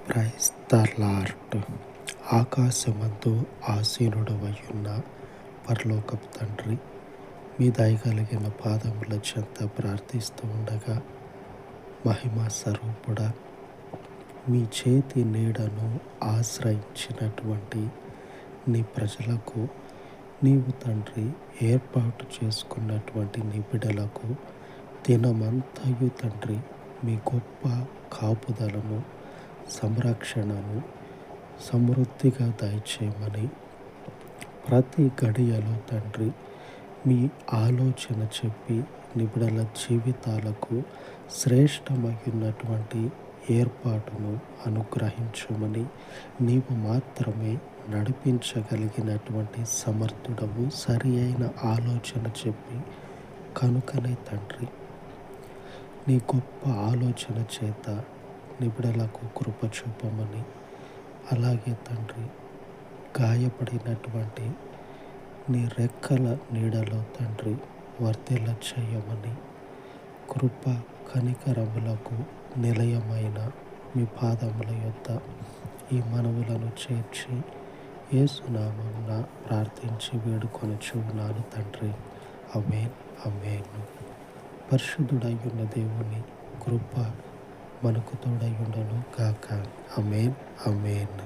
Praise the lord. ఆకాశమందు ఆసీనుడవయ్యున్న పరలోకపు తండ్రి, మీ దయగలిగిన పాదముల చెంత ప్రార్థిస్తూ ఉండగా, మహిమా స్వరూపుడా, మీ చేతి నీడను ఆశ్రయించినటువంటి నీ ప్రజలకు, నీవు తండ్రి ఏర్పాటు చేసుకున్నటువంటి నీ బిడ్డలకు దినమంతయు తండ్రి మీ గొప్ప కాపుదలను, సంరక్షణను సమృద్ధిగా దయచేయమని, ప్రతి గడియలో తండ్రి మీ ఆలోచన చెప్పి నిబిడల జీవితాలకు శ్రేష్టమైనటువంటి ఏర్పాటును అనుగ్రహించమని, నీవు మాత్రమే నడిపించగలిగినటువంటి సమర్థుడవు, సరి అయిన ఆలోచన చెప్పి కనుకనే తండ్రి నీ గొప్ప ఆలోచన చేత నిబిడలకు కృప చూపమని, అలాగే తండ్రి గాయపడినటువంటి నీ రెక్కల నీడలో తండ్రి వర్ధిల్ల చేయమని, కృప కనికరములకు నిలయమైన మీ పాదముల యొద్ద ఈ మనవులను చేర్చి యేసునామమున ప్రార్థించి వేడుకొనుచున్నాను తండ్రి. ఆమేన్, ఆమేన్. పరిశుద్ధుడయ్యున్న దేవుని కృప మనకు తోడయ్యుండును గాక. ఆమేన్, ఆమేన్.